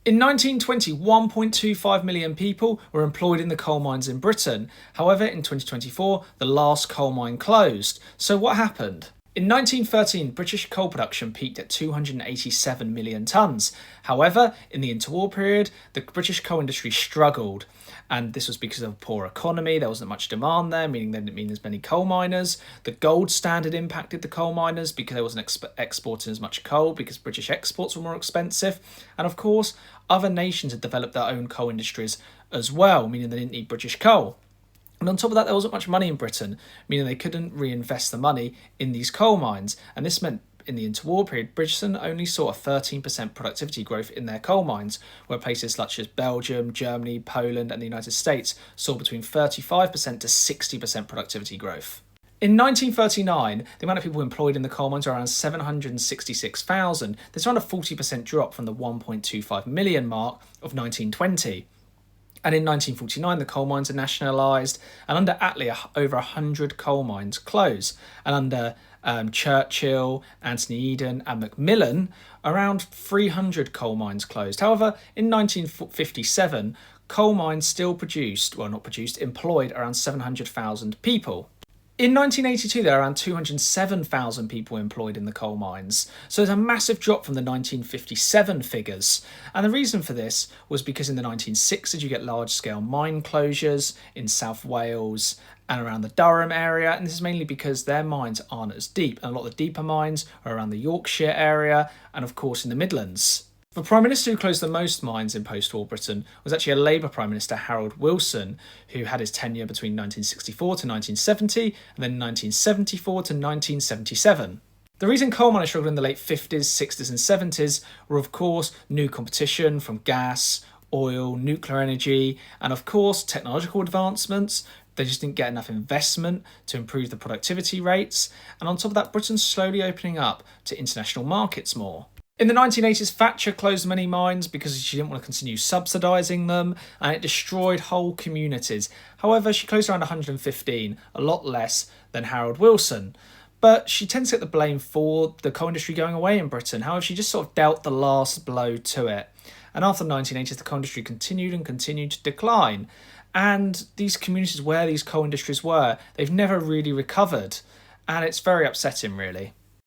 In 1920, 1.25 million people were employed in the coal mines in Britain. However, in 2024, the last coal mine closed. So what happened? In 1913, British coal production peaked at 287 million tonnes. However, in the interwar period, the British coal industry struggled. And this was because of a poor economy, there wasn't much demand there, meaning there didn't mean as many coal miners. The gold standard impacted the coal miners because they wasn't exporting as much coal because British exports were more expensive. And of course, other nations had developed their own coal industries as well, meaning they didn't need British coal. And on top of that, there wasn't much money in Britain, meaning they couldn't reinvest the money in these coal mines. And this meant in the interwar period, Britain only saw a 13% productivity growth in their coal mines, where places such as Belgium, Germany, Poland, and the United States saw between 35% to 60% productivity growth. In 1939, the amount of people employed in the coal mines were around 766,000. There's around a 40% drop from the 1.25 million mark of 1920. And in 1949, the coal mines are nationalised, and under Attlee, over 100 coal mines closed. And under Churchill, Anthony Eden, and Macmillan, around 300 coal mines closed. However, in 1957, coal mines still employed around 700,000 people. In 1982, there were around 207,000 people employed in the coal mines, so there's a massive drop from the 1957 figures. And the reason for this was because in the 1960s, you get large-scale mine closures in South Wales and around the Durham area, and this is mainly because their mines aren't as deep, and a lot of the deeper mines are around the Yorkshire area and, of course, in the Midlands. The Prime Minister who closed the most mines in post-war Britain was actually a Labour Prime Minister, Harold Wilson, who had his tenure between 1964 to 1970 and then 1974 to 1977. The reason coal miners struggled in the late 50s, 60s and 70s were, of course, new competition from gas, oil, nuclear energy, and, of course, technological advancements. They just didn't get enough investment to improve the productivity rates. And on top of that, Britain's slowly opening up to international markets more. In the 1980s, Thatcher closed many mines because she didn't want to continue subsidising them, and it destroyed whole communities. However, she closed around 115, a lot less than Harold Wilson. But she tends to get the blame for the coal industry going away in Britain. However, she just sort of dealt the last blow to it. And after the 1980s, the coal industry continued to decline. And these communities where these coal industries were, they've never really recovered. And it's very upsetting, really.